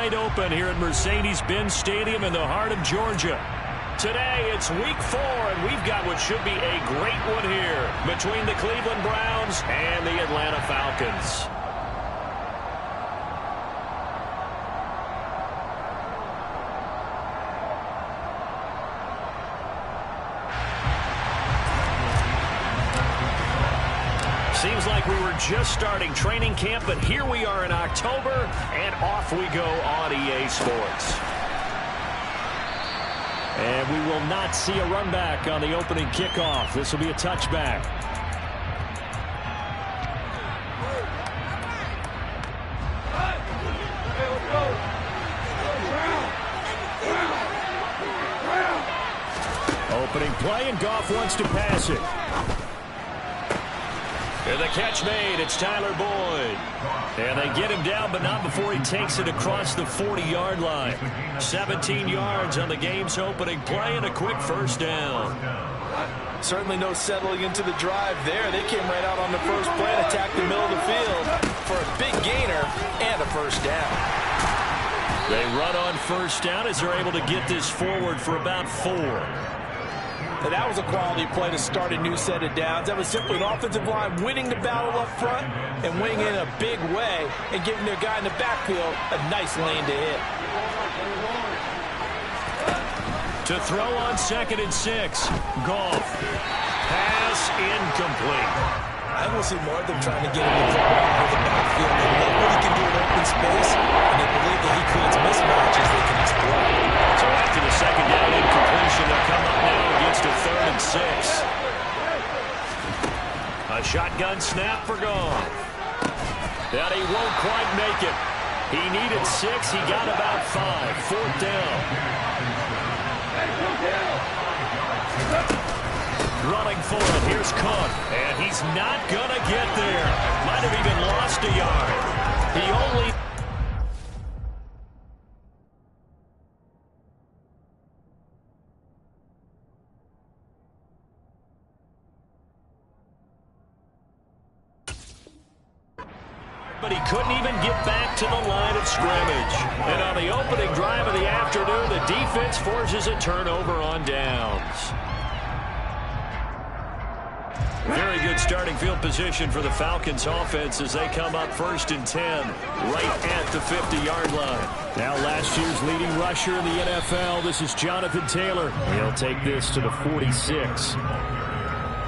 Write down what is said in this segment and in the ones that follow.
wide open here at Mercedes-Benz Stadium in the heart of Georgia. Today, it's week 4, and we've got what should be a great one here between the Cleveland Browns and the Atlanta Falcons. Seems like we were just starting training camp, but here we are in October, and off we go on EA Sports. And we will not see a run back on the opening kickoff. This will be a touchback. Opening play, and Goff wants to pass it. And the catch made. It's Tyler Boyd. And they get him down, but not before he takes it across the 40-yard line. 17 yards on the game's opening play and a quick first down. Certainly no settling into the drive there. They came right out on the first play and attacked the middle of the field for a big gainer and a first down. They run on first down as they're able to get this forward for about 4. And that was a quality play to start a new set of downs. That was simply an offensive line winning the battle up front and winning in a big way and giving their guy in the backfield a nice lane to hit. To throw on 2nd and 6. Goff. Pass incomplete. I will see more of them trying to get him the football out of the backfield. They know what he can do in open space, and they believe that he creates mismatches they can exploit. So after the second down incompletion, they'll come up now against a 3rd and 6. A shotgun snap for Goff. That he won't quite make it. He needed 6. He got about 5. 4th down. Running for it. Here's Cook. And he's not going to get there. Might have even lost a yard. He only... But he couldn't even get back to the line of scrimmage. And on the opening drive of the afternoon, the defense forces a turnover on downs. Very good starting field position for the Falcons offense as they come up 1st and 10 right at the 50-yard line. Now last year's leading rusher in the NFL, this is Jonathan Taylor. He'll take this to the 46.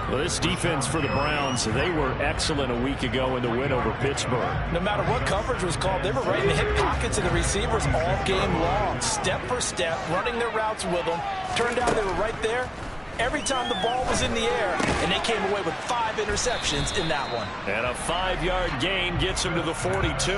Well, this defense for the Browns, they were excellent a week ago in the win over Pittsburgh. No matter what coverage was called, they were right in the hip pockets of the receivers all game long. Step for step, running their routes with them. Turned out they were right there every time the ball was in the air, and they came away with 5 interceptions in that one. And a 5-yard gain gets them to the 42.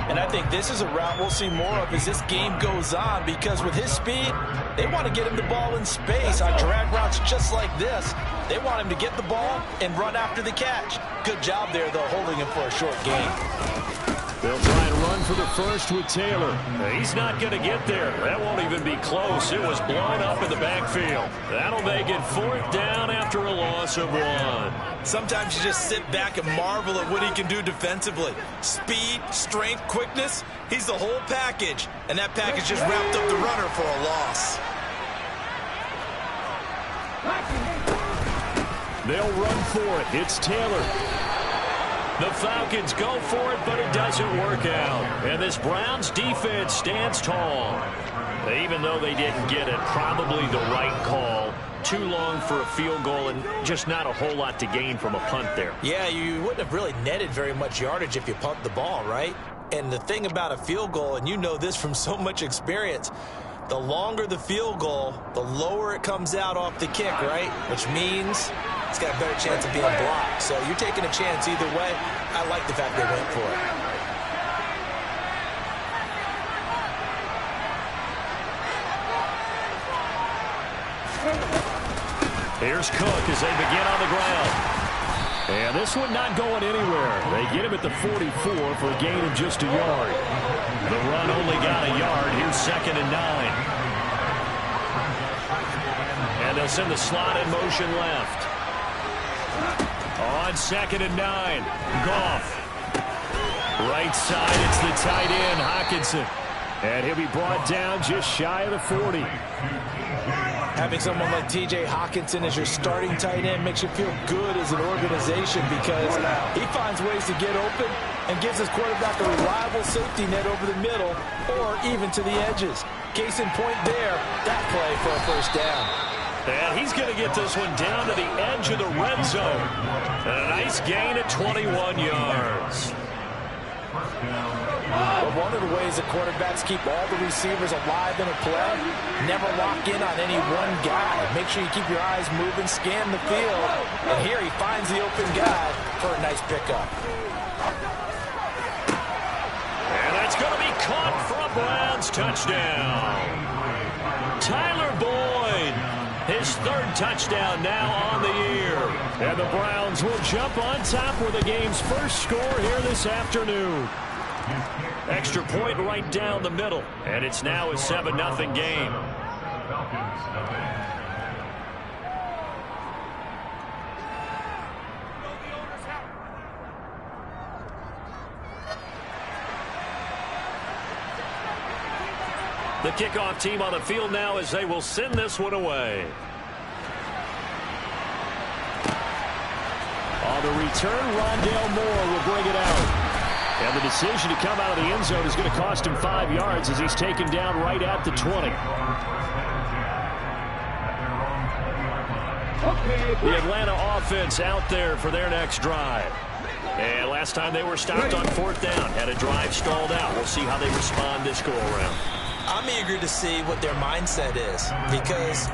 And I think this is a route we'll see more of as this game goes on, because with his speed, they want to get him the ball in space on drag routes just like this. They want him to get the ball and run after the catch. Good job there, though, holding him for a short gain. They'll try and run for the first with Taylor. He's not going to get there. That won't even be close. It was blown up in the backfield. That'll make it 4th down after a loss of 1. Sometimes you just sit back and marvel at what he can do defensively. Speed, strength, quickness, he's the whole package. And that package just wrapped up the runner for a loss. They'll run for it. It's Taylor. The Falcons go for it, but it doesn't work out. And this Browns defense stands tall. Even though they didn't get it, probably the right call. Too long for a field goal and just not a whole lot to gain from a punt there. Yeah, you wouldn't have really netted very much yardage if you pumped the ball, right? And the thing about a field goal, and you know this from so much experience, the longer the field goal, the lower it comes out off the kick, right? Which means it's got a better chance of being blocked. So you're taking a chance either way. I like the fact they went for it. Here's Cook as they begin on the ground. And this one not going anywhere. They get him at the 44 for a gain of just a yard. The run only got a yard. Here's 2nd and 9. And they'll send the slot in motion left. On 2nd and 9, Goff. Right side, it's the tight end, Hockenson. And he'll be brought down just shy of the 40. Having someone like T.J. Hockenson as your starting tight end makes you feel good as an organization because he finds ways to get open and gives his quarterback a reliable safety net over the middle or even to the edges. Case in point there, that play for a first down. And he's going to get this one down to the edge of the red zone. And a nice gain at 21 yards. But one of the ways that quarterbacks keep all the receivers alive in a play, never lock in on any one guy. Make sure you keep your eyes moving, scan the field. And here he finds the open guy for a nice pickup. And that's going to be caught for a Browns touchdown. Tyler Boyd, his third touchdown now on the year. And the Browns will jump on top with the game's first score here this afternoon. Extra point right down the middle. And it's now a 7-0 game. The kickoff team on the field now as they will send this one away. On the return, Rondale Moore will bring it out. And the decision to come out of the end zone is going to cost him 5 yards as he's taken down right at the 20. The Atlanta offense out there for their next drive. And last time they were stopped on fourth down, had a drive stalled out. We'll see how they respond this go-around. I'm eager to see what their mindset is because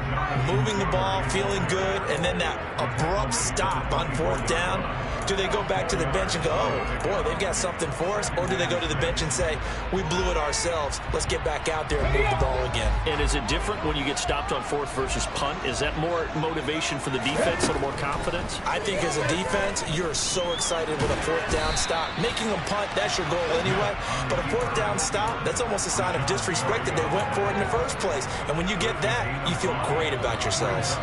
moving the ball, feeling good, and then that abrupt stop on fourth down, do they go back to the bench and go, oh, boy, they've got something for us? Or do they go to the bench and say, we blew it ourselves. Let's get back out there and move the ball again. And is it different when you get stopped on fourth versus punt? Is that more motivation for the defense, a little more confidence? I think as a defense, you're so excited with a fourth down stop. Making them punt, that's your goal anyway. But a fourth down stop, that's almost a sign of disrespect that they went for it in the first place. And when you get that, you feel great about yourselves.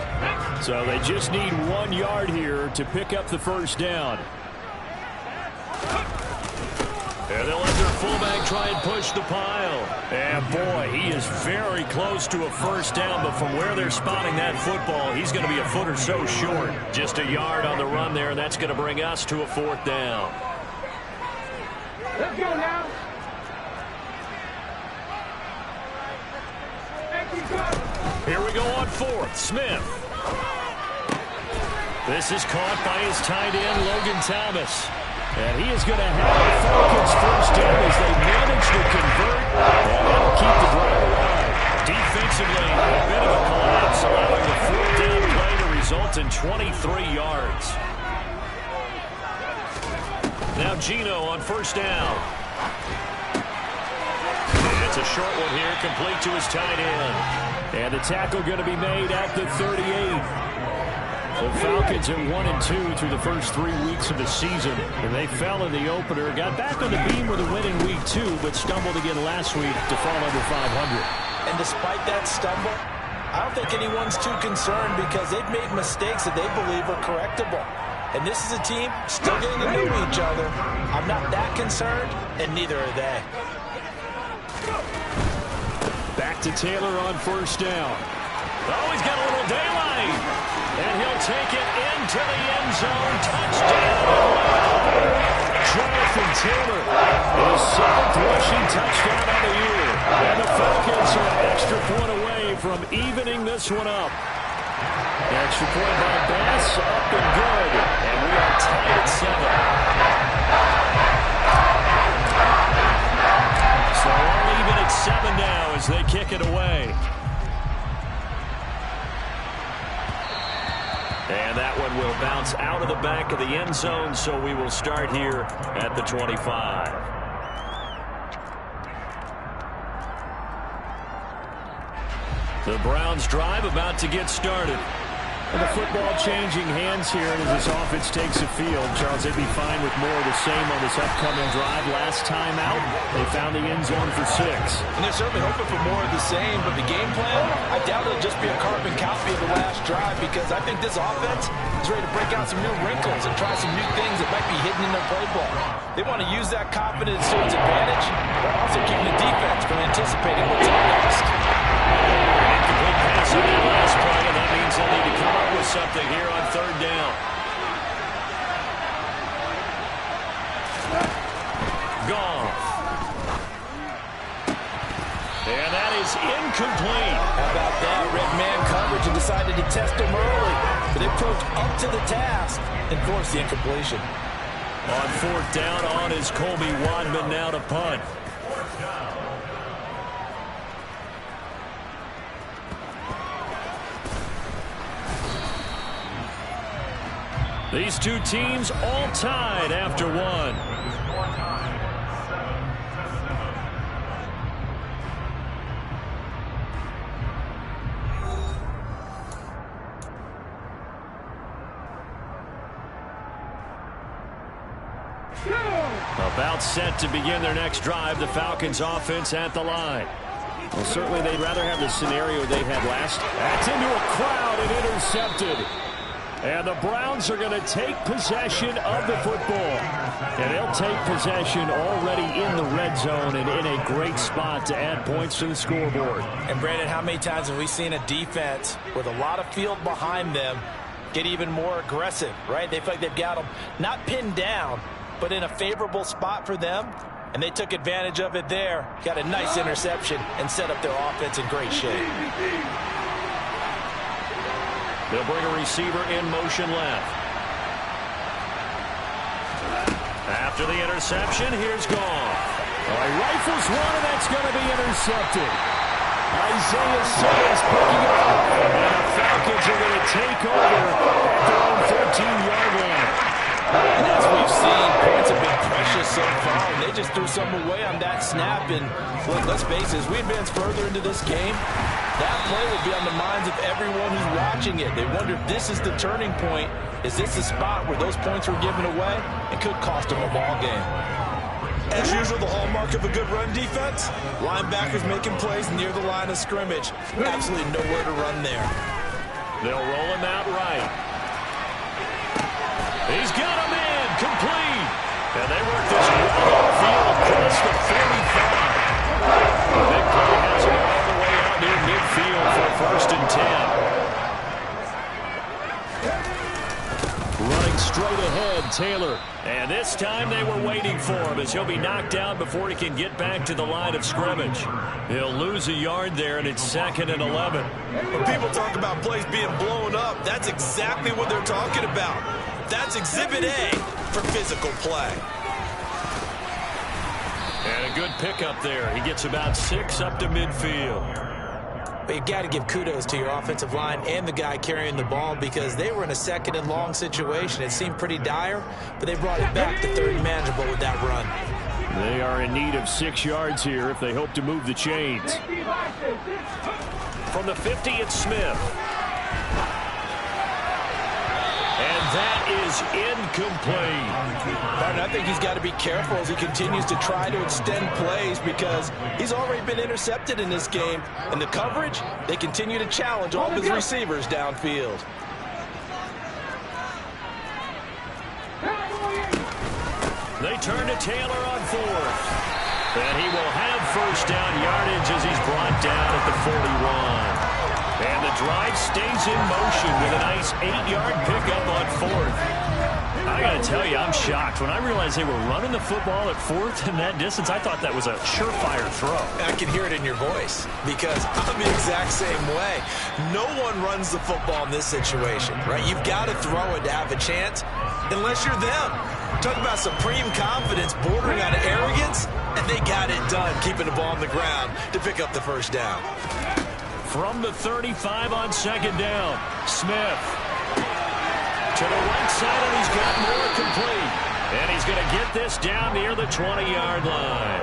So they just need 1 yard here to pick up the first down. And they'll let their fullback try and push the pile. And boy, he is very close to a first down, but from where they're spotting that football, he's going to be a foot or so short. Just a yard on the run there, and that's going to bring us to a fourth down. Let's go now. Here we go on fourth. Smith. This is caught by his tight end, Logan Thomas. And he is going to have the Falcons first down as they manage to convert. And that'll keep the drive alive. Defensively, a bit of a collapse, allowing the fourth down play to result in 23 yards. Now Gino on first down. And it's a short one here, complete to his tight end. And the tackle going to be made at the 38. The Falcons are 1-2 through the first 3 weeks of the season. And they fell in the opener, got back on the beam with a win in week 2, but stumbled again last week to fall under 500. And despite that stumble, I don't think anyone's too concerned because they've made mistakes that they believe are correctable. And this is a team still getting to know each other. I'm not that concerned, and neither are they. Back to Taylor on first down. Oh, he's got a little daylight. And he'll take it into the end zone. Touchdown. Jonathan Taylor, his 7th rushing touchdown of the year. And the Falcons are an extra point away from evening this one up. Extra point by Bass, up and good. And we are tied at 7. So all even at 7 now as they kick it away. And that one will bounce out of the back of the end zone, so we will start here at the 25. The Browns drive about to get started. And the football changing hands here as this offense takes the field. Charles, they'd be fine with more of the same on this upcoming drive. Last time out, they found the end zone for 6. And they're certainly hoping for more of the same, but the game plan, I doubt it'll just be a carbon copy of the last drive, because I think this offense is ready to break out some new wrinkles and try some new things that might be hidden in their playbook. They want to use that confidence to its advantage, but also keeping the defense from anticipating what's up next. Incomplete pass on that last play, and that means they'll need to come up with something here on 3rd down. Gone. And that is incomplete. How about that? Red man coverage and decided to test him early, but they proved up to the task and forced the incompletion. On 4th down, on is Colby Wadman now to punt. These two teams all tied after 1. About set to begin their next drive, the Falcons offense at the line. Well, certainly they'd rather have the scenario they had last. That's into a crowd and intercepted. And the Browns are going to take possession of the football. And they'll take possession already in the red zone and in a great spot to add points to the scoreboard. And Brandon, how many times have we seen a defense with a lot of field behind them get even more aggressive, right? They feel like they've got them not pinned down, but in a favorable spot for them, and they took advantage of it there. Got a nice interception and set up their offense in great shape. They'll bring a receiver in motion left. After the interception, here's Goff. He rifles one, and that's going to be intercepted. Isaiah Simmons picking it up, and the Falcons are going to take over at their own 13-yard line. And as we've seen, points have been precious so far, and they just threw some away on that snap. And look, let's face it, as we advance further into this game, that play will be on the minds of everyone who's watching it. They wonder if this is the turning point. Is this the spot where those points were given away? It could cost them a ball game. As usual, the hallmark of a good run defense, linebackers making plays near the line of scrimmage. Absolutely nowhere to run there. They'll roll him out right. He's got him in, complete. And they work this right upfield across the 45. The big play has him all the way out near midfield for 1st and 10. Running straight ahead, Taylor. And this time they were waiting for him as he'll be knocked down before he can get back to the line of scrimmage. He'll lose a yard there, and it's 2nd and 11. When people talk about plays being blown up, that's exactly what they're talking about. That's Exhibit A for physical play. And a good pickup there. He gets about 6 up to midfield. But you've got to give kudos to your offensive line and the guy carrying the ball, because they were in a 2nd and long situation. It seemed pretty dire, but they brought it back to 3rd and manageable with that run. They are in need of 6 yards here if they hope to move the chains. From the 50, it's Smith. And that is incomplete. Martin, I think he's got to be careful as he continues to try to extend plays, because he's already been intercepted in this game. And the coverage, they continue to challenge all of his receivers downfield. They turn to Taylor on 4th. And he will have 1st down yardage as he's brought down at the 41. And the drive stays in motion with a nice 8-yard pickup on 4th. I got to tell you, I'm shocked. When I realized they were running the football at 4th in that distance, I thought that was a surefire throw. I can hear it in your voice, because I'm the exact same way. No one runs the football in this situation, right? You've got to throw it to have a chance, unless you're them. Talk about supreme confidence bordering on arrogance, and they got it done, keeping the ball on the ground to pick up the 1st down. From the 35 on 2nd down, Smith to the right side, and he's got more complete. And he's going to get this down near the 20-yard line.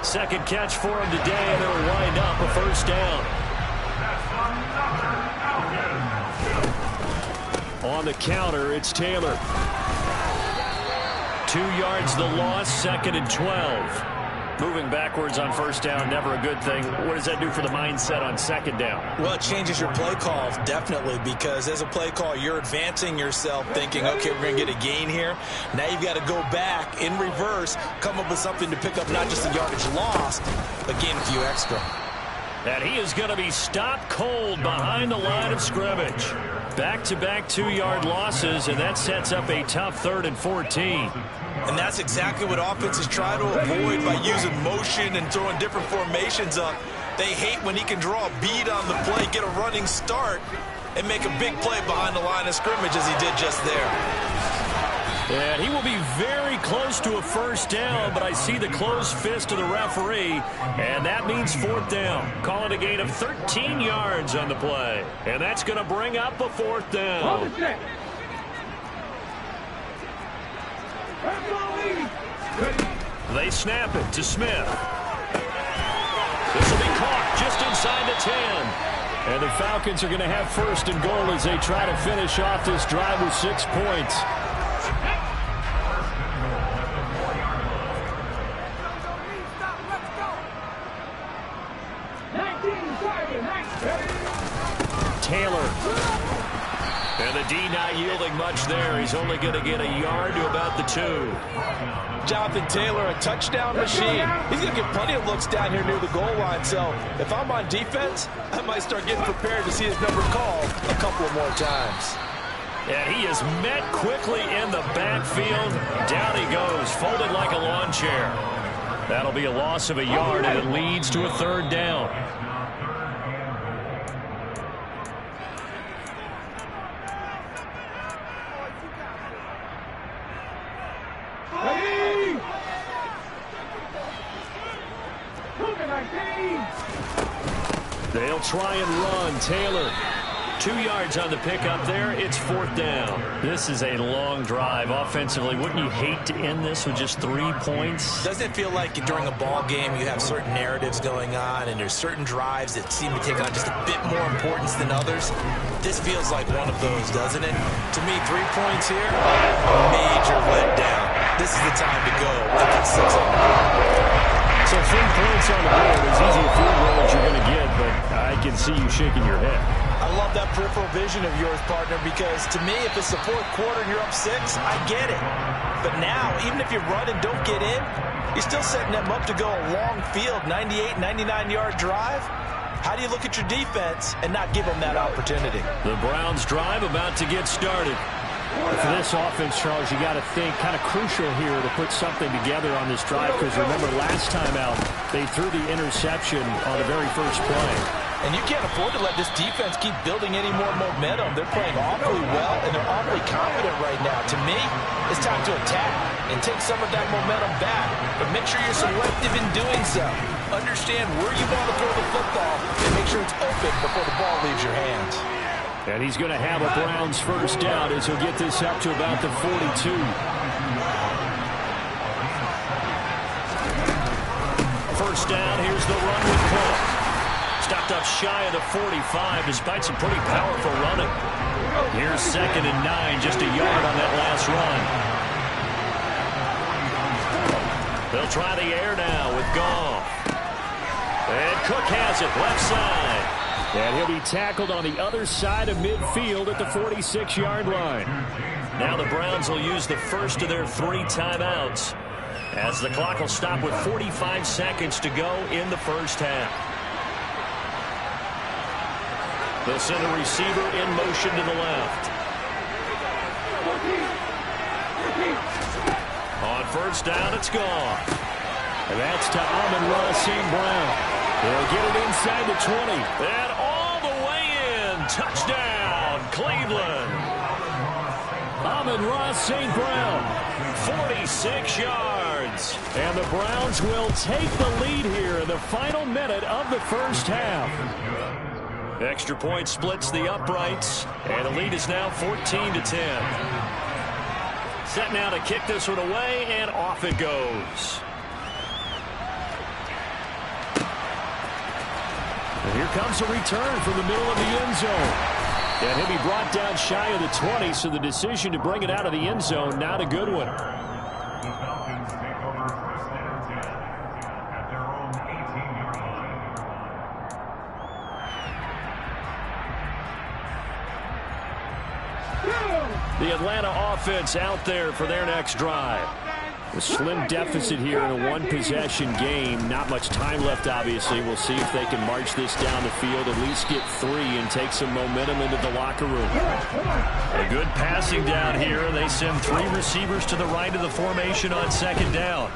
2nd catch for him today, and it'll wind up a 1st down. On the counter, it's Taylor. 2 yards the loss, 2nd and 12. Moving backwards on first down, never a good thing. What does that do for the mindset on 2nd down? Well, it changes your play call, definitely, because as a play call, you're advancing yourself thinking, okay, we're going to get a gain here. Now you've got to go back in reverse, come up with something to pick up not just the yardage lost, but gain a few extra. And he is going to be stopped cold behind the line of scrimmage. Back-to-back 2-yard losses, and that sets up a tough 3rd and 14. And that's exactly what offenses try to avoid by using motion and throwing different formations up. They hate when he can draw a bead on the play, get a running start, and make a big play behind the line of scrimmage as he did just there. And he will be very close to a first down, but I see the closed fist of the referee, and that means 4th down. Call it a gain of 13 yards on the play. And that's going to bring up a 4th down. They snap it to Smith. This will be caught just inside the 10. And the Falcons are going to have 1st and goal as they try to finish off this drive with 6 points. Taylor. And the D not yielding much there. He's only going to get a yard to about the 2. Jonathan Taylor, a touchdown machine. He's going to get plenty of looks down here near the goal line. So if I'm on defense, I might start getting prepared to see his number called a couple of more times. And he is met quickly in the backfield. Down he goes, folded like a lawn chair. That'll be a loss of a yard, and it leads to a 3rd down. They'll try and run. Taylor, 2 yards on the pickup there. It's 4th down. This is a long drive offensively. Wouldn't you hate to end this with just 3 points? Doesn't it feel like during a ball game you have certain narratives going on and there's certain drives that seem to take on just a bit more importance than others? This feels like one of those, doesn't it? To me, 3 points here, a major letdown. This is the time to go and get 6 on the board. So 3 points on the board, as easy a field goal as you're going to get, but I can see you shaking your head. I love that peripheral vision of yours, partner, because to me, if it's the 4th quarter and you're up 6, I get it. But now, even if you run and don't get in, you're still setting them up to go a long field, 98, 99-yard drive. How do you look at your defense and not give them that opportunity? The Browns drive about to get started. For this offense, Charles, you got to think kind of crucial here to put something together on this drive, because remember last time out they threw the interception on the very first play. And you can't afford to let this defense keep building any more momentum. They're playing awfully well, and they're awfully confident right now. To me, it's time to attack and take some of that momentum back. But make sure you're selective in doing so. Understand where you want to throw the football and make sure it's open before the ball leaves your hands. And he's going to have a Browns 1st down as he'll get this up to about the 42. First down, here's the run with Cook. Stopped up shy of the 45 despite some pretty powerful running. Here's 2nd and 9, just a yard on that last run. They'll try the air now with Goff. And Cook has it, left side. And he'll be tackled on the other side of midfield at the 46-yard line. Now the Browns will use the first of their 3 timeouts as the clock will stop with 45 seconds to go in the first half. They'll send a receiver in motion to the left. On first down, it's gone. And that's to Amon-Ra St. Brown. They'll get it inside the 20. And all the way in. Touchdown, Cleveland. Amon-Ra St. Brown, 46 yards. And the Browns will take the lead here in the final minute of the first half. Extra point splits the uprights, and the lead is now 14-10. Set now to kick this one away, and off it goes. And here comes a return from the middle of the end zone. And he'll be brought down shy of the 20, so the decision to bring it out of the end zone, not a good one. The Falcons take over first and 10 at their own 18-yard line. The Atlanta offense out there for their next drive. A slim deficit here in a one-possession game. Not much time left, obviously. We'll see if they can march this down the field, at least get 3 and take some momentum into the locker room. A good passing down here. They send 3 receivers to the right of the formation on second down.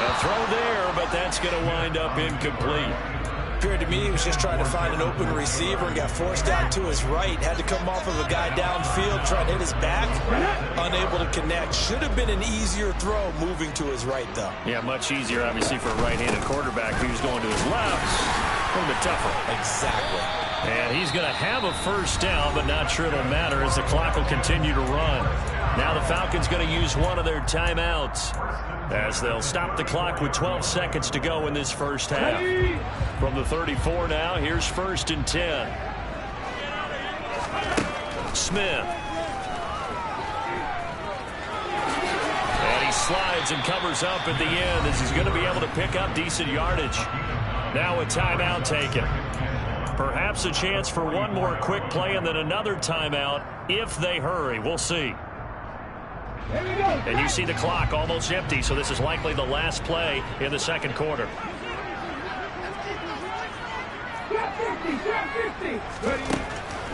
A throw there, but that's going to wind up incomplete. Appeared to me he was just trying to find an open receiver and got forced out to his right. Had to come off of a guy downfield, trying to hit his back. Unable to connect. Should have been an easier throw moving to his right, though. Yeah, much easier, obviously, for a right-handed quarterback. If he was going to his left, a little bit tougher. Exactly. And he's going to have a first down, but not sure it'll matter as the clock will continue to run. Now the Falcons going to use one of their timeouts as they'll stop the clock with 12 seconds to go in this first half. From the 34 now, here's first and 10. Smith. And he slides and covers up at the end as he's going to be able to pick up decent yardage. Now a timeout taken. Perhaps a chance for one more quick play and then another timeout if they hurry. We'll see. And you see the clock almost empty, so this is likely the last play in the second quarter.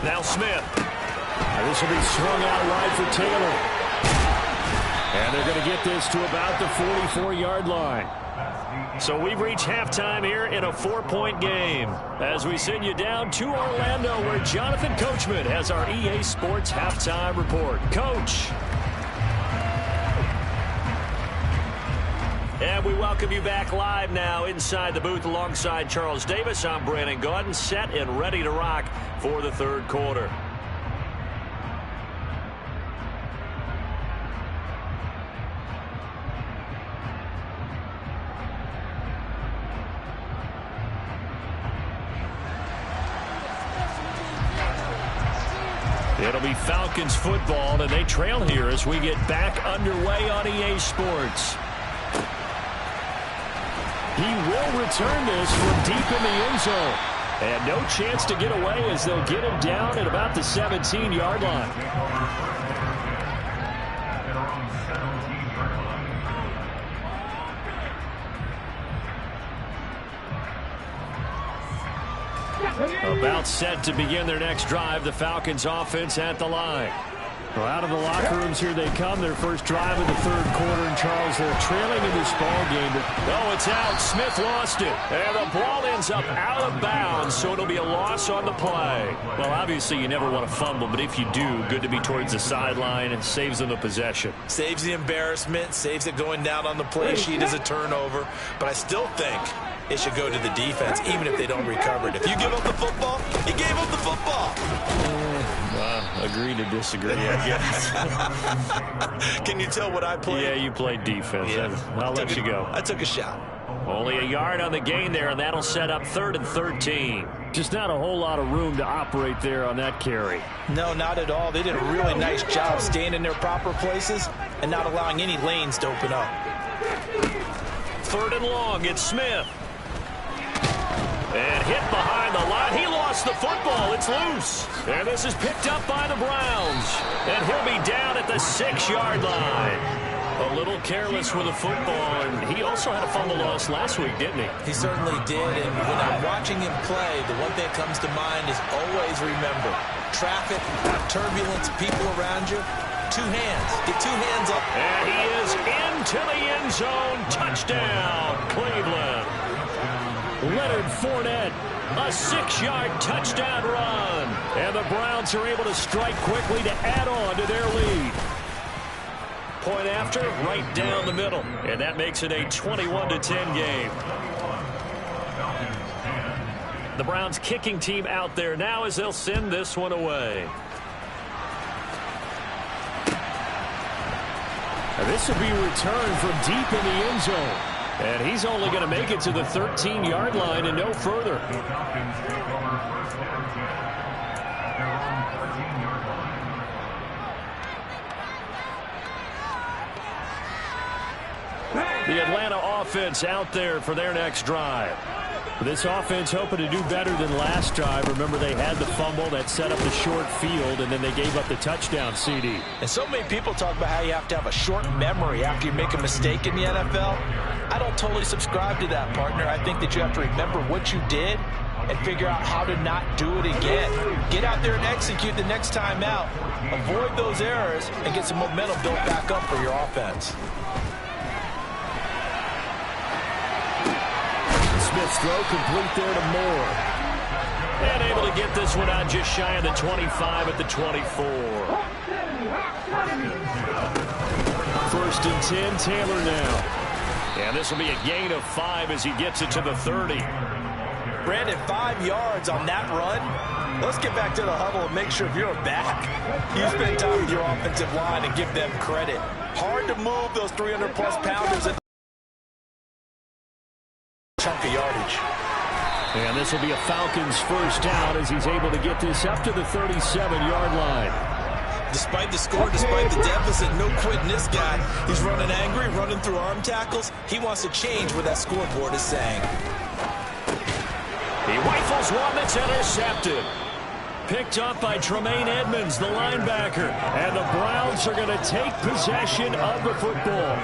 Now Smith. This will be swung out wide for Taylor. And they're going to get this to about the 44-yard line. So we've reached halftime here in a 4-point game as we send you down to Orlando where Jonathan Coachman has our EA Sports halftime report. Coach. And we welcome you back live now inside the booth alongside Charles Davis. I'm Brandon Gaudin, set and ready to rock for the third quarter. It'll be Falcons football, and they trail here as we get back underway on EA Sports. He will return this from deep in the end zone. And no chance to get away as they'll get him down at about the 17-yard line. About set to begin their next drive, the Falcons offense at the line. Well, out of the locker rooms here they come. Their first drive of the third quarter. And Charles, they're trailing in this ball game. Oh, it's out. Smith lost it. And the ball ends up out of bounds, so it'll be a loss on the play. Well, obviously you never want to fumble, but if you do, good to be towards the sideline and saves them the possession. Saves the embarrassment, saves it going down on the play sheet as a turnover. But I still think it should go to the defense, even if they don't recover it. If you give up the football, you gave up the football. Agree to disagree, I guess. Can you tell what I played? Yeah, you played defense. Yeah. I'll let you go. I took a shot. Only a yard on the gain there, and that'll set up 3rd and 13. Just not a whole lot of room to operate there on that carry. No, not at all. They did a really nice job staying in their proper places and not allowing any lanes to open up. 3rd and long, it's Smith. And hit behind the line. He lost the football. It's loose. And this is picked up by the Browns. And he'll be down at the 6-yard line. A little careless with the football. And he also had a fumble loss last week, didn't he? He certainly did. And when I'm watching him play, the one thing that comes to mind is always remember, traffic, turbulence, people around you. 2 hands. Get 2 hands up. And he is into the end zone. Touchdown, Cleveland. Leonard Fournette, a 6-yard touchdown run. And the Browns are able to strike quickly to add on to their lead. Point after, right down the middle. And that makes it a 21-10 game. The Browns kicking team out there now as they'll send this one away. And this will be returned from deep in the end zone. And he's only going to make it to the 13-yard line and no further. The Falcons take over first down 10 at their own 13-yard line. The Atlanta offense out there for their next drive. This offense hoping to do better than last drive. Remember, they had the fumble that set up the short field, and then they gave up the touchdown CD. And so many people talk about how you have to have a short memory after you make a mistake in the NFL. I don't totally subscribe to that, partner. I think that you have to remember what you did and figure out how to not do it again. Get out there and execute the next time out. Avoid those errors and get some momentum built back up for your offense. Smith's throw complete there to Moore. And able to get this one out just shy of the 25 at the 24. First and 10, Taylor now. And this will be a gain of 5 as he gets it to the 30. Brandon, 5 yards on that run. Let's get back to the huddle and make sure if you're back, you spend time with your offensive line and give them credit. Hard to move those 300-plus pounders in chunk of yardage. And this will be a Falcons first down as he's able to get this up to the 37-yard line. Despite the score, despite the deficit, no quitting this guy. He's running angry, running through arm tackles. He wants to change what that scoreboard is saying. He rifles one that's intercepted. Picked up by Tremaine Edmonds, the linebacker. And the Browns are going to take possession of the football.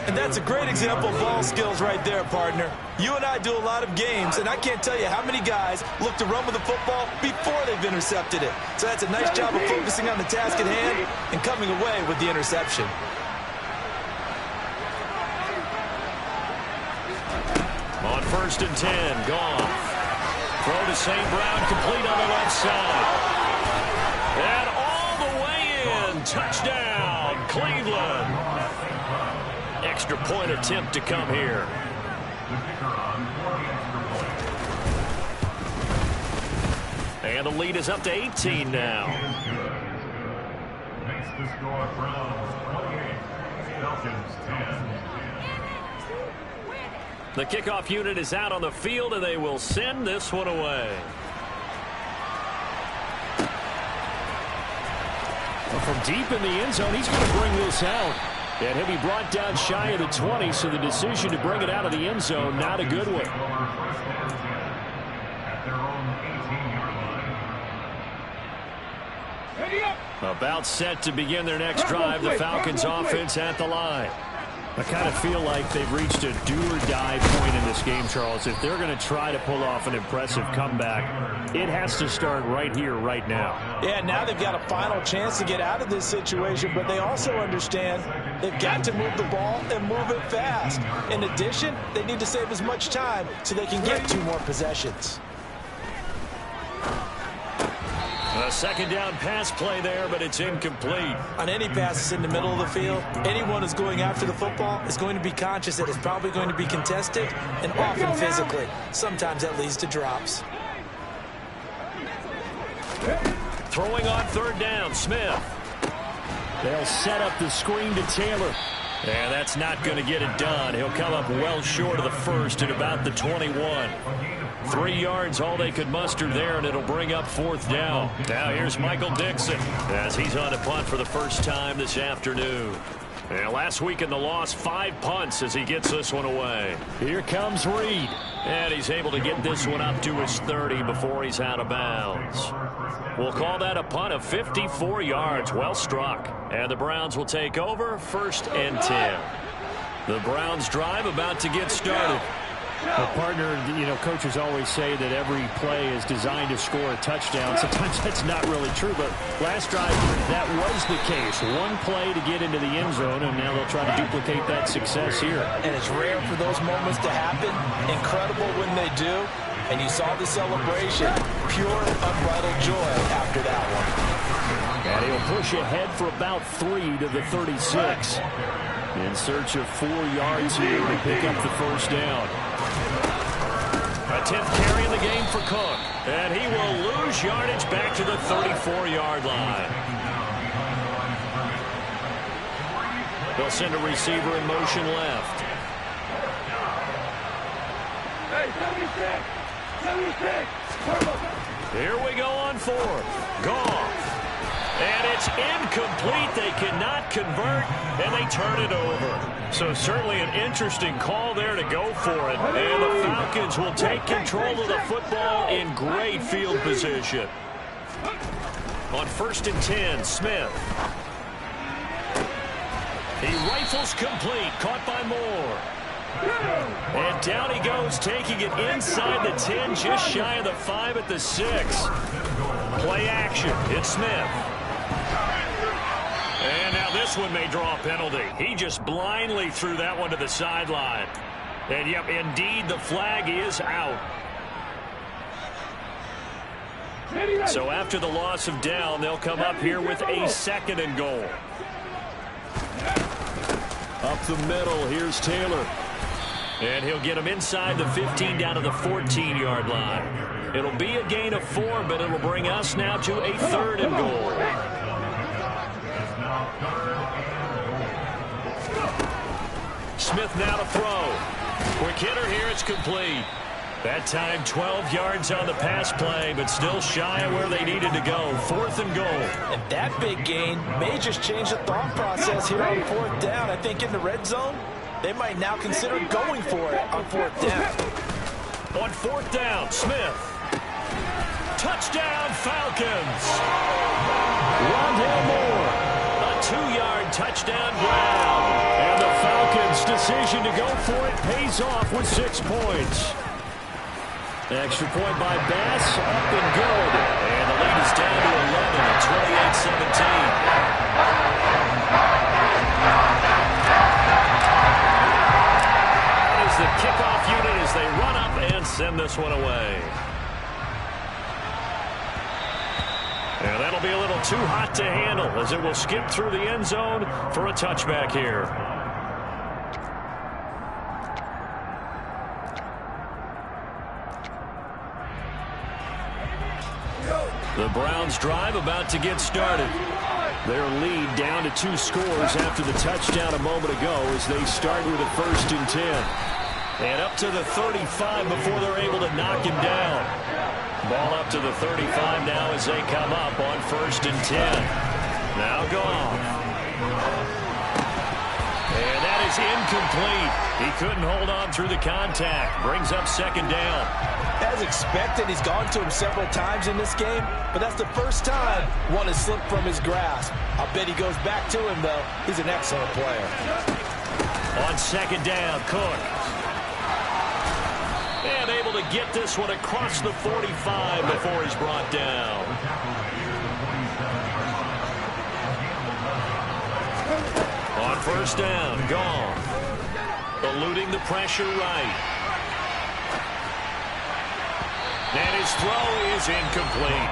And that's a great example of ball skills right there, partner. You and I do a lot of games, and I can't tell you how many guys look to run with the football before they've intercepted it. So that's a nice job of focusing on the task at hand and coming away with the interception. On first and 10, Goff. Throw to St. Brown, complete on the left side. And all the way in. Touchdown, Cleveland. Extra point attempt to come here. And the lead is up to 18 now. Makes the score Browns 28, Falcons 10. The kickoff unit is out on the field, and they will send this one away. Well, from deep in the end zone, he's going to bring this out. And he'll be brought down shy of the 20, so the decision to bring it out of the end zone, not a good one. At their own 18-yard line. About set to begin their next drive, the Falcons offense at the line. I kind of feel like they've reached a do-or-die point in this game, Charles. If they're going to try to pull off an impressive comeback, it has to start right here, right now. Yeah, now they've got a final chance to get out of this situation, but they also understand they've got to move the ball and move it fast. In addition, they need to save as much time so they can get 2 more possessions. A second down pass play there, but it's incomplete. On any passes in the middle of the field, anyone who's going after the football is going to be conscious that it's probably going to be contested and often physically. Sometimes that leads to drops. Throwing on third down, Smith. They'll set up the screen to Taylor. And that's not going to get it done. He'll come up well short of the first at about the 21. 3 yards, all they could muster there, and it'll bring up fourth down. Now here's Michael Dixon as he's on a punt for the first time this afternoon. And last week in the loss, 5 punts as he gets this one away. Here comes Reed. And he's able to get this one up to his 30 before he's out of bounds. We'll call that a punt of 54 yards. Well struck. And the Browns will take over, first and 10. The Browns drive about to get started. Well, partner, you know, coaches always say that every play is designed to score a touchdown. Sometimes that's not really true, but last drive, that was the case. One play to get into the end zone, and now they'll try to duplicate that success here. And it's rare for those moments to happen. Incredible when they do. And you saw the celebration. Pure, unbridled joy after that one. And he'll push ahead for about 3 to the 36. In search of 4 yards here to pick up the first down. A 10th carry in the game for Cook. And he will lose yardage back to the 34-yard line. They'll send a receiver in motion left. Here we go on fourth. Goff. And it's incomplete. They cannot convert, and they turn it over. So certainly an interesting call there to go for it. And the Falcons will take control of the football in great field position. On 1st and 10, Smith. He rifles complete, caught by Moore. And down he goes, taking it inside the 10, just shy of the 5 at the 6. Play action, it's Smith. And now this one may draw a penalty. He just blindly threw that one to the sideline. And yep, indeed, the flag is out. So after the loss of down, they'll come up here with a 2nd and goal. Up the middle, here's Taylor. And he'll get him inside the 15 down to the 14-yard line. It'll be a gain of 4, but it'll bring us now to a 3rd and goal. Smith now to throw. Quick hitter here, it's complete. That time 12 yards on the pass play, but still shy of where they needed to go. 4th and goal. And that big gain may just change the thought process here on 4th down. I think in the red zone, they might now consider going for it on 4th down. On 4th down, Smith. Touchdown, Falcons. Rondale Moore. A 2-yard touchdown grab. And the Falcons' decision to go for it pays off with 6 points. Extra point by Bass, up and good. And the lead is down to 11 at 28-17. As the kickoff unit as they run up and send this one away. And that'll be a little too hot to handle as it will skip through the end zone for a touchback here. The Browns drive about to get started. Their lead down to 2 scores after the touchdown a moment ago as they start with a 1st and 10. And up to the 35 before they're able to knock him down. Ball up to the 35 now as they come up on 1st and 10. Now Goff. And that is incomplete. He couldn't hold on through the contact. Brings up 2nd down. As expected, he's gone to him several times in this game, but that's the first time one has slipped from his grasp. I'll bet he goes back to him, though. He's an excellent player. On 2nd down, Cook. And able to get this one across the 45 before he's brought down. On 1st down, Goff. Eluding the pressure right. And his throw is incomplete.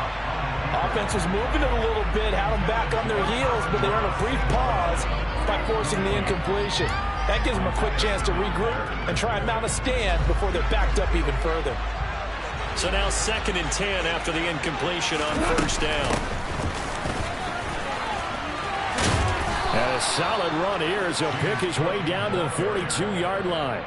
Offense was moving it a little bit, had them back on their heels, but they earned a brief pause by forcing the incompletion. That gives them a quick chance to regroup and try and mount a stand before they're backed up even further. So now 2nd and 10 after the incompletion on 1st down. And a solid run here as he'll pick his way down to the 42-yard line.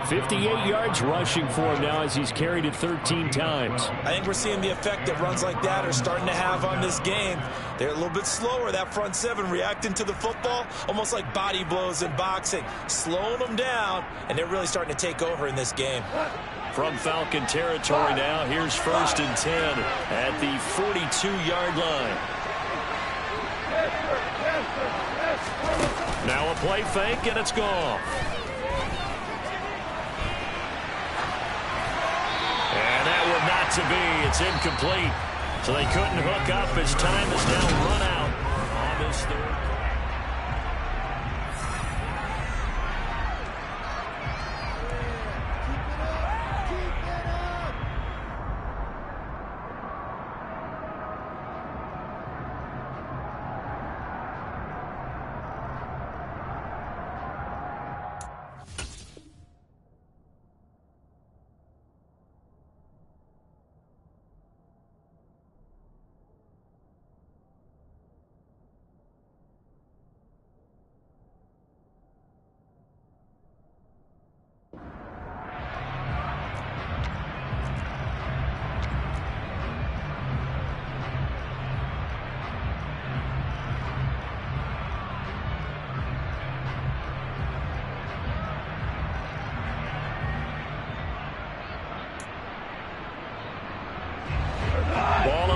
58 yards rushing for him now as he's carried it 13 times. I think we're seeing the effect that runs like that are starting to have on this game. They're a little bit slower, that front 7, reacting to the football, almost like body blows in boxing, slowing them down, and they're really starting to take over in this game. From Falcon territory now, here's 1st and 10 at the 42-yard line. Now a play fake, and it's gone. And that would not to be. It's incomplete. So they couldn't hook up as time is now run out on this 3rd.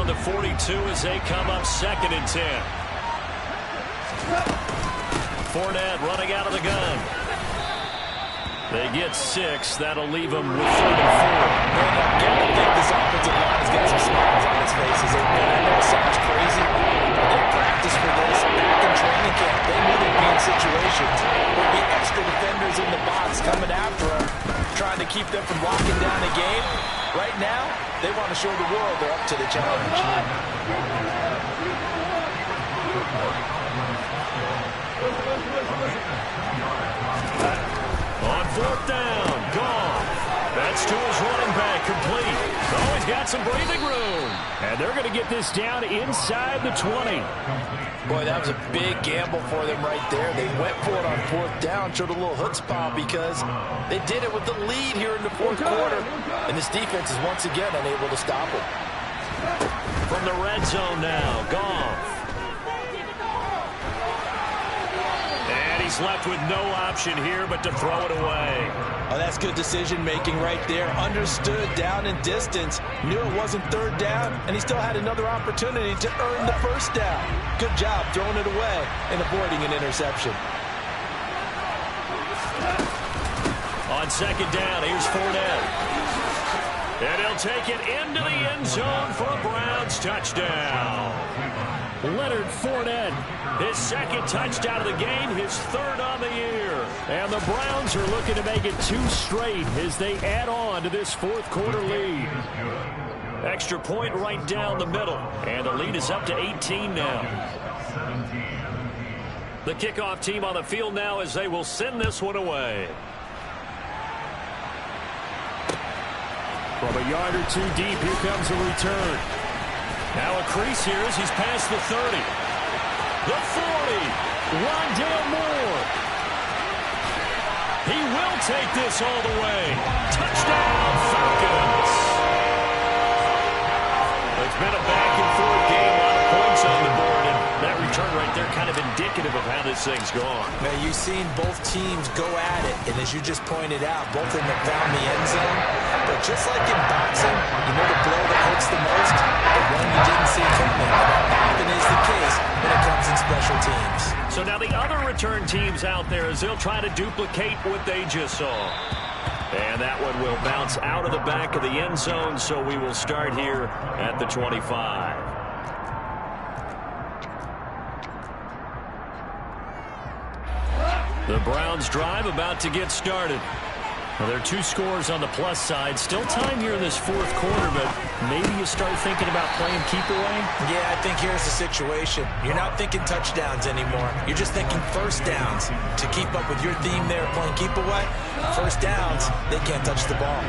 on the 42 as they come up 2nd and 10. Fournette running out of the gun. They get 6. That'll leave them with 3rd and 4. Again, I think this offensive line has got some smiles on its faces. I know it sounds crazy, but they practiced for this back in training camp. They knew they'd be in situations where there'd be extra defenders in the box coming after them, trying to keep them from locking down the game. Right now, they want to show the world they're up to the challenge. On 4th down, Goff. That's to his running back, complete. Oh, he's got some breathing room. And they're going to get this down inside the 20. Boy, that was a big gamble for them right there. They went for it on 4th down, showed a little chutzpah because they did it with the lead here in the 4th quarter. And this defense is once again unable to stop them. From the red zone now, Goff. He's left with no option here but to throw it away. Oh, that's good decision-making right there. Understood down and distance. Knew it wasn't 3rd down, and he still had another opportunity to earn the 1st down. Good job throwing it away and avoiding an interception. On 2nd down, here's Fournette. And he'll take it into the end zone for a Browns touchdown. Leonard Fournette, his 2nd touchdown of the game, his 3rd on the year. And the Browns are looking to make it 2 straight as they add on to this 4th quarter lead. Extra point right down the middle. And the lead is up to 18 now. The kickoff team on the field now as they will send this one away. From a yard or 2 deep, here comes a return. Now a crease here as he's past the 30. The 40. Rondale Moore. He will take this all the way. Touchdown, Falcons. It's been a back-and-forth game. A lot of points on the board. And that return right there kind of indicative of how this thing's gone. Now, you've seen both teams go at it. And as you just pointed out, both of them have found the end zone. But just like in boxing, you know the blow that hurts the most? The one you didn't see coming. That often is the case when it comes in special teams. So now the other return teams out there as they'll try to duplicate what they just saw. And that one will bounce out of the back of the end zone, so we will start here at the 25. The Browns drive about to get started. Well, there are 2 scores on the plus side. Still time here in this 4th quarter, but maybe you start thinking about playing keep away? Yeah, I think here's the situation. You're not thinking touchdowns anymore. You're just thinking 1st downs. To keep up with your theme there, playing keep away, 1st downs, they can't touch the ball.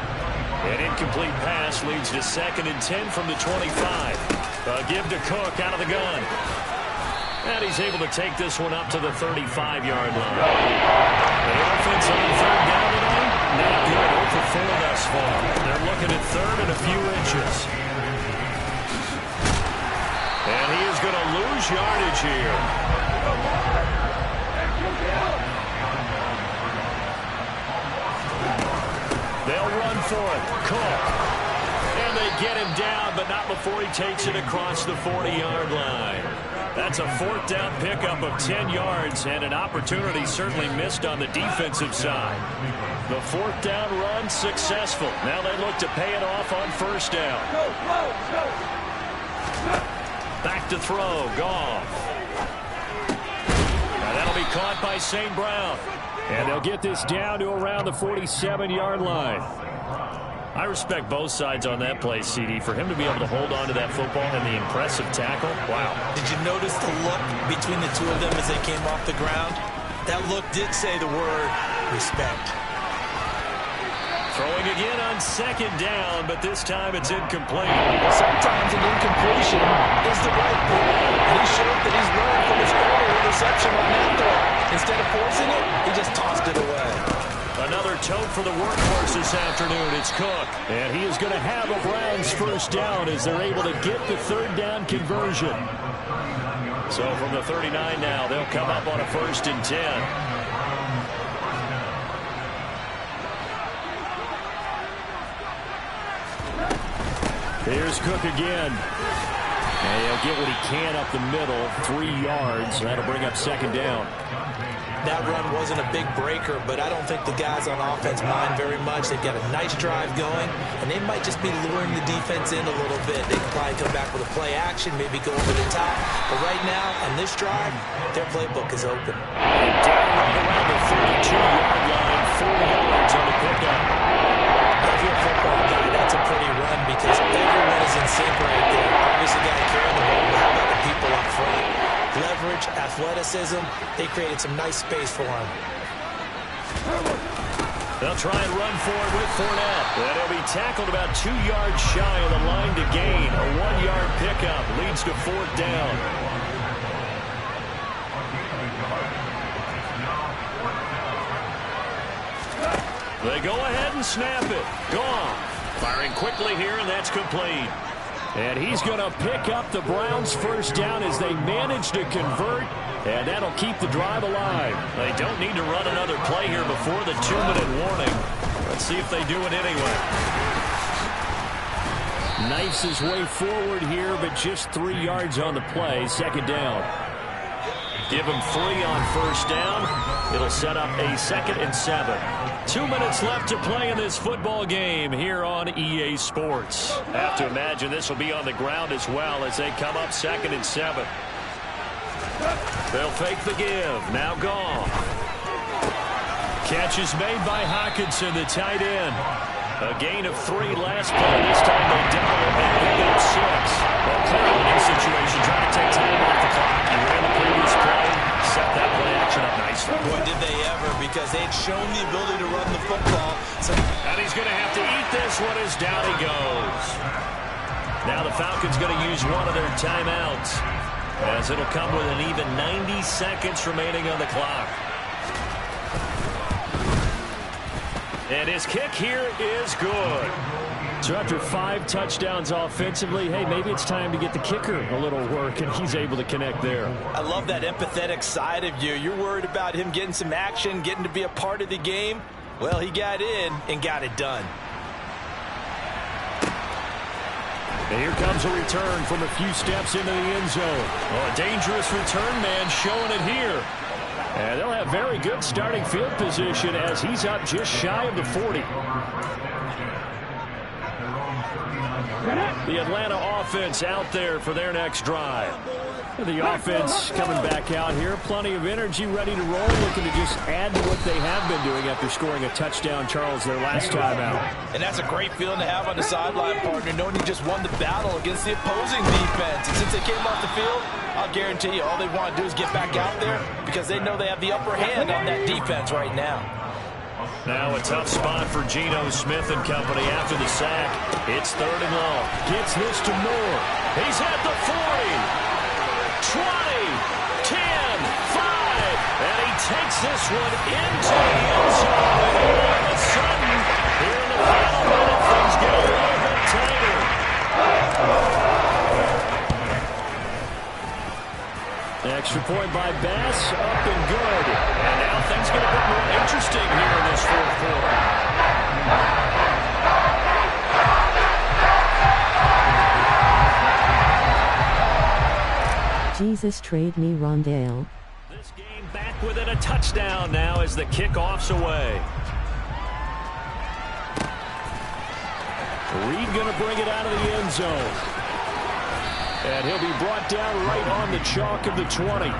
An incomplete pass leads to 2nd and 10 from the 25. A give to Cook out of the gun. And he's able to take this one up to the 35-yard line. The offense on 3rd down today, not good. 0 for 4 thus far. They're looking at 3rd and a few inches. And he is going to lose yardage here. They'll run for it. Cook. And they get him down, but not before he takes it across the 40-yard line. That's a 4th down pickup of 10 yards and an opportunity certainly missed on the defensive side. The 4th down run successful. Now they look to pay it off on 1st down. Back to throw. Goff. Now that'll be caught by St. Brown. And they'll get this down to around the 47-yard line. I respect both sides on that play, CD. For him to be able to hold on to that football and the impressive tackle, wow. Did you notice the look between the 2 of them as they came off the ground? That look did say the word respect. Throwing again on 2nd down, but this time it's incomplete. Well, sometimes an incompletion is the right thing. And he showed that he's learned from his earlier interception on that throw. Instead of forcing it, he just tossed it away. Another tote for the workhorse this afternoon. It's Cook. And he is going to have a Browns 1st down as they're able to get the 3rd down conversion. So from the 39 now, they'll come up on a 1st and 10. Here's Cook again. And he'll get what he can up the middle, 3 yards. That'll bring up second down. That run wasn't a big breaker, but I don't think the guys on offense mind very much. They've got a nice drive going, and they might just be luring the defense in a little bit. They can probably come back with a play action, maybe go over the top. But right now, on this drive, their playbook is open. And down right around the 32-yard line, 4 yards on the pickup. If you're a football guy, that's a pretty run because everyone is in sync right there. Obviously, got to carry the ball, but how about the people up front? Leverage, athleticism, they created some nice space for him. They'll try and run for it with Fournette. And he'll be tackled about 2 yards shy of the line to gain. A 1-yard pickup leads to 4th down. They go ahead and snap it. Gone. Firing quickly here, and that's complete. And he's going to pick up the Browns' first down as they manage to convert, and that'll keep the drive alive. They don't need to run another play here before the 2-minute warning. Let's see if they do it anyway. Knifes his way forward here, but just 3 yards on the play. Second down. Give him 3 on first down. It'll set up a 2nd and 7. 2 minutes left to play in this football game here on EA Sports. Have to imagine this will be on the ground as well as they come up 2nd and 7. They'll fake the give. Now gone. Catch is made by Hockenson, the tight end. A gain of 3 last play. This time they double it and pick up 6. Well, clear running situation, trying to take time off the clock. He ran the previous play, set that play action up nicely. Boy, did they ever, because they'd shown the ability to run the football. And he's going to have to eat this one as down he goes. Now the Falcons going to use one of their timeouts, as it'll come with an even 90 seconds remaining on the clock. And his kick here is good. So after 5 touchdowns offensively, hey, maybe it's time to get the kicker a little work, and he's able to connect there. I love that empathetic side of you. You're worried about him getting some action, getting to be a part of the game. Well, he got in and got it done. And here comes a return from a few steps into the end zone. Oh, a dangerous return man showing it here. And they'll have very good starting field position as he's up just shy of the 40. The Atlanta offense out there for their next drive. The offense coming back out here. Plenty of energy, ready to roll, looking to just add to what they have been doing after scoring a touchdown, Charles, their last time out. And that's a great feeling to have on the sideline, partner, knowing you just won the battle against the opposing defense. And since they came off the field, I'll guarantee you all they want to do is get back out there because they know they have the upper hand on that defense right now. Now a tough spot for Geno Smith and company after the sack. It's 3rd and long. Gets this to Moore. He's at the 40. 20, 10, 5, and he takes this one into the end zone. And all of a sudden, here in the final minute, things get a little bit tighter. The extra point by Bass, up and good. And now things get a bit more interesting here in this 4th quarter. Jesus, trade me Rondale. This game back within a touchdown now as the kickoff's away. Reed going to bring it out of the end zone. And he'll be brought down right on the chalk of the 20.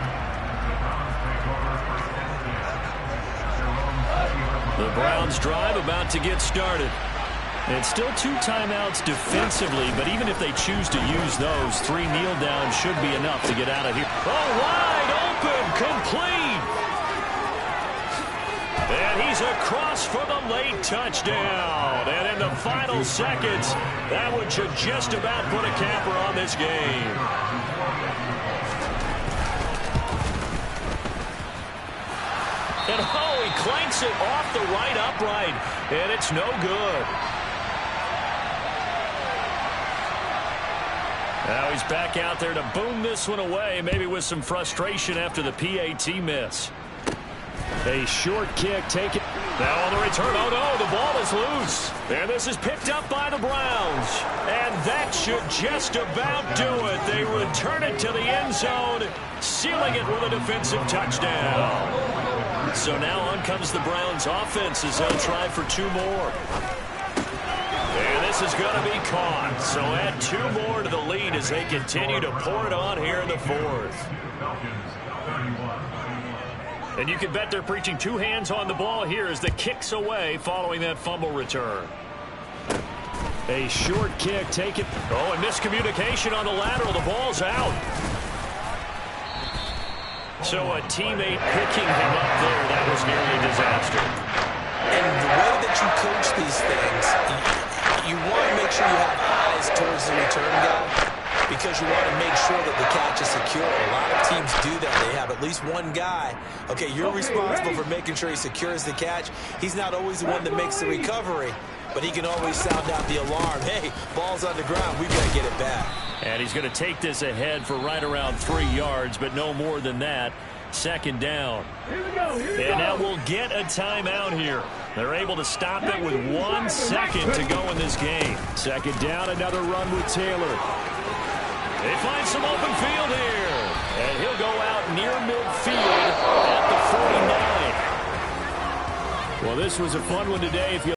The Browns drive about to get started. It's still 2 timeouts defensively, but even if they choose to use those, 3 kneel downs should be enough to get out of here. Oh, wide open, complete. And he's across for the late touchdown. And in the final seconds, that one should just about put a capper on this game. And oh, he clanks it off the right upright, and it's no good. Now he's back out there to boom this one away, maybe with some frustration after the PAT miss. A short kick taken. Now on the return, oh no, the ball is loose. And this is picked up by the Browns. And that should just about do it. They return it to the end zone, sealing it with a defensive touchdown. So now on comes the Browns offense as they'll try for 2 more. And this is going to be caught. So add 2 more to the lead as they continue to pour it on here in the 4th. And you can bet they're preaching 2 hands on the ball here as the kick's away following that fumble return. A short kick taken. Oh, and miscommunication on the lateral. The ball's out. So a teammate picking him up there. That was nearly a disaster. And the way that you coach these things, you want to make sure you have eyes towards the return guy because you want to make sure that the catch is secure. A lot of teams do that. They have at least one guy. Okay, you're responsible for making sure he secures the catch. He's not always the one that makes the recovery, but he can always sound out the alarm. Hey, ball's on the ground. We've got to get it back. And he's going to take this ahead for right around 3 yards, but no more than that. 2nd down. And now we'll get a timeout here. They're able to stop it with 1 second to go in this game. 2nd down, another run with Taylor. They find some open field here. And he'll go out near midfield at the 49. Well, this was a fun one today. If you